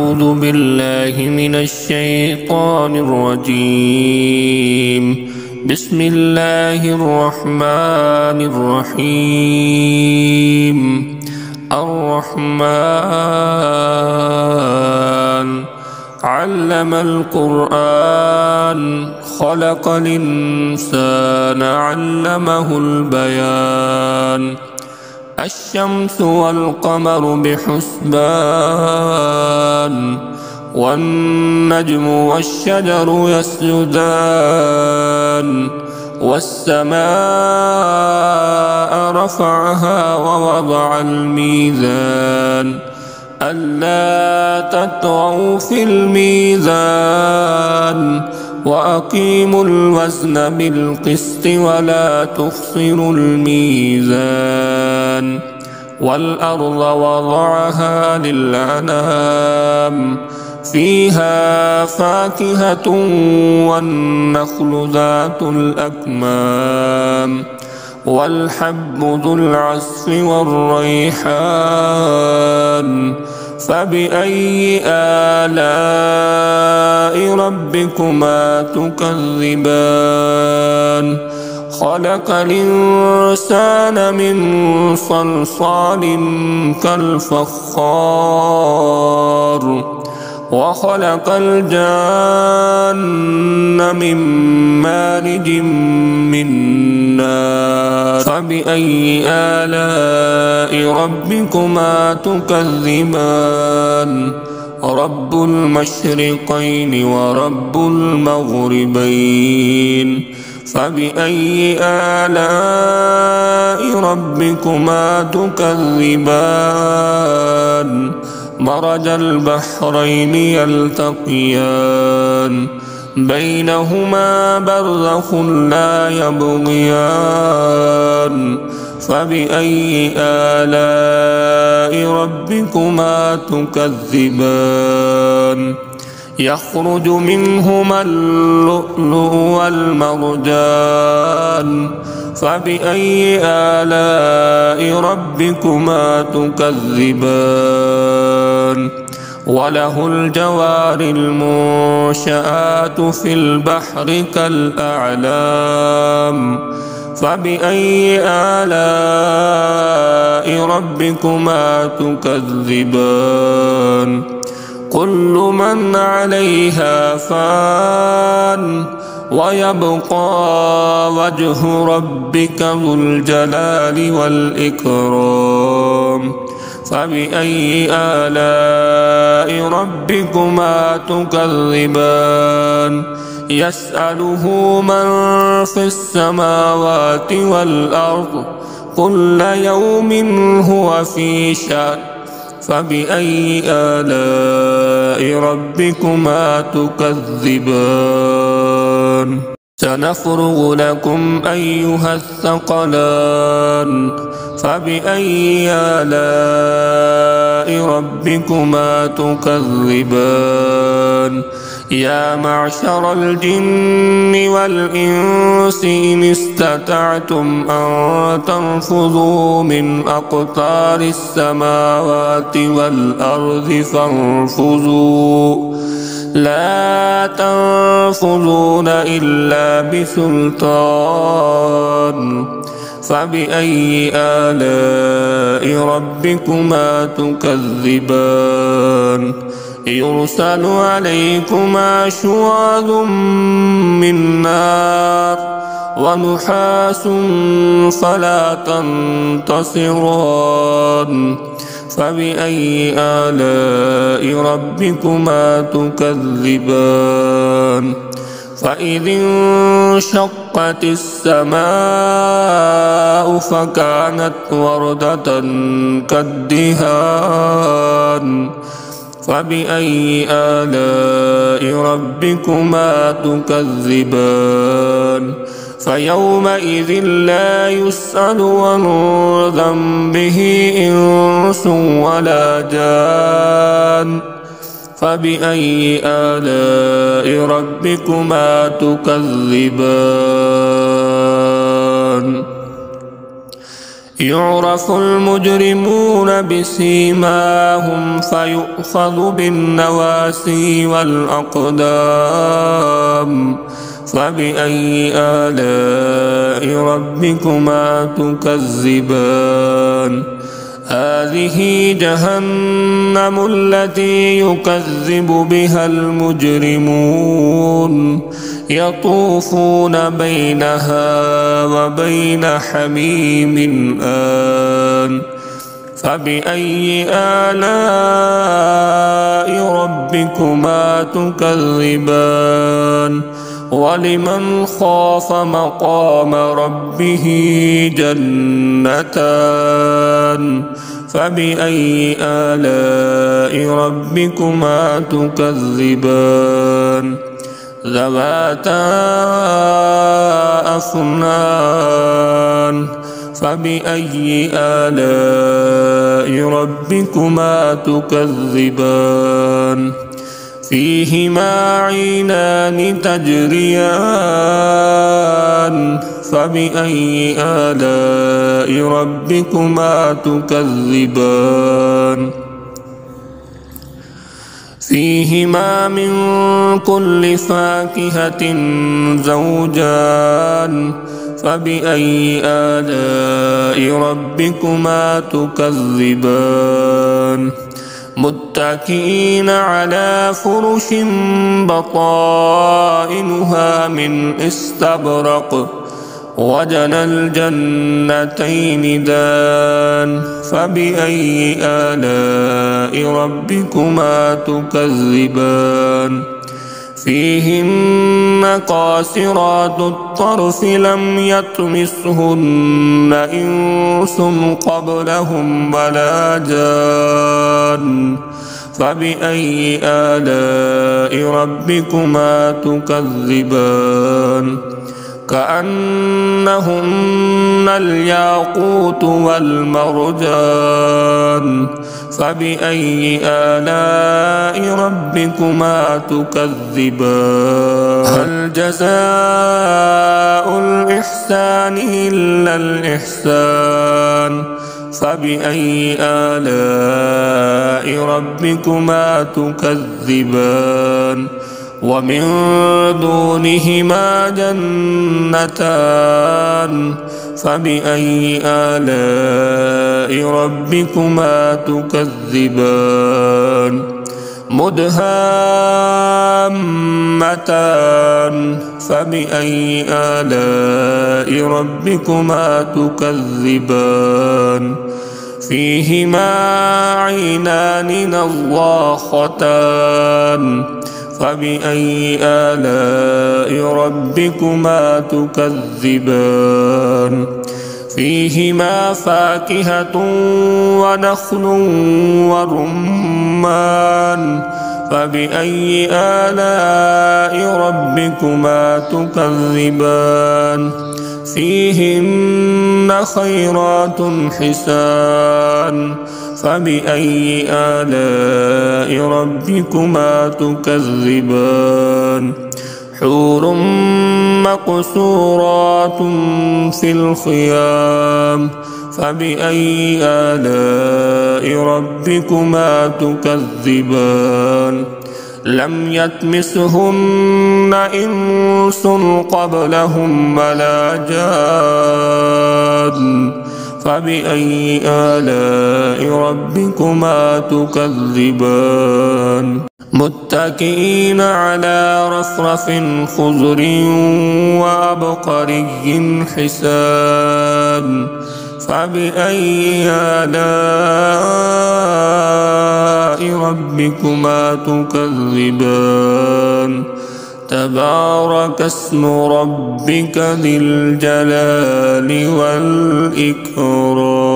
أعوذ بالله من الشيطان الرجيم. بسم الله الرحمن الرحيم. الرحمن علم القرآن خلق الإنسان علمه البيان. الشمس والقمر بحسبان والنجم والشجر يسجدان والسماء رفعها ووضع الميزان ألا تطغوا في الميزان وأقيموا الوزن بالقسط ولا تخسروا الميزان. والأرض وضعها للأنام فيها فاكهة والنخل ذات الأكمام والحب ذو العصف والريحان. فبأي آلاء ربكما تكذبان؟ خلق الإنسان من صلصال كالفخار وخلق الجان من مارج من نار. فبأي آلاء ربكما تكذبان؟ رب المشرقين ورب المغربين. فبأي آلاء ربكما تكذبان؟ مرج البحرين يلتقيان بينهما برزخ لا يبغيان. فبأي آلاء ربكما تكذبان؟ يخرج منهما اللؤلؤ والمرجان. فبأي آلاء ربكما تكذبان؟ وله الجوار المنشآت في البحر كالأعلام. فبأي آلاء ربكما تكذبان؟ كل من عليها فان ويبقى وجه ربك ذو الجلال والإكرام. فبأي آلاء ربكما تكذبان؟ يسأله من في السماوات والأرض كل يوم هو في شأن. فبأي آلاء ربكما تكذبان؟ سنفرغ لكم أيها الثقلان. فبأي آلاء ربكما تكذبان؟ يا معشر الجن والإنس إن استطعتم أن تنفذوا من أقطار السماوات والأرض فانفذوا لا تنفذون إلا بسلطان. فبأي آلاء ربكما تكذبان؟ يرسل عليكما شواظ من نار ونحاس فلا تنتصران. فبأي آلاء ربكما تكذبان؟ فإذ انشقت السماء فكانت وردة كالدهان. فبأي آلاء ربكما تكذبان؟ فيومئذ لا يسأل عن ذنبه إنس ولا جان. فبأي آلاء ربكما تكذبان؟ يعرف المجرمون بسيماهم فيؤخذ بالنواسي والأقدام فبأي آلاء ربكما تكذبان هذه جهنم التي يكذب بها المجرمون يطوفون بينها وبين حميم آن فبأي آلاء ربكما تكذبان ولمن خاف مقام ربه جنتان فبأي آلاء ربكما تكذبان ذواتا أفنان فبأي آلاء ربكما تكذبان فيهما عينان تجريان فبأي آلاء ربكما تكذبان فيهما من كل فاكهة زوجان فبأي آلاء ربكما تكذبان متكئين على فرش بطائنها من استبرق وجنى الجنتين دان فبأي آلاء ربكما تكذبان فيهن قاصرات الطرف لم يطمثهن إنس قبلهم ولا جان فبأي آلاء ربكما تكذبان كأنهن الياقوت والمرجان فبأي آلاء ربكما تكذبان هل جزاء الإحسان إلا الإحسان فبأي آلاء ربكما تكذبان ومن دونهما جنتان فبأي آلاء ربكما تكذبان مدهامتان فبأي آلاء ربكما تكذبان فيهما عينان نضاختان فبأي آلاء ربكما تكذبان فيهما فاكهة ونخل ورمان فبأي آلاء ربكما تكذبان فيهن خيرات حسان فبأي آلاء ربكما تكذبان حور مقصورات في الخيام فبأي آلاء ربكما تكذبان لم يطمثهن إنس قبلهم ولا جان فبأي آلاء ربكما تكذبان متكئين على رفرف خضر وعبقري حسان فبأي آلاء ربكما تكذبان تبارك اسم ربك ذي الجلال والإكرام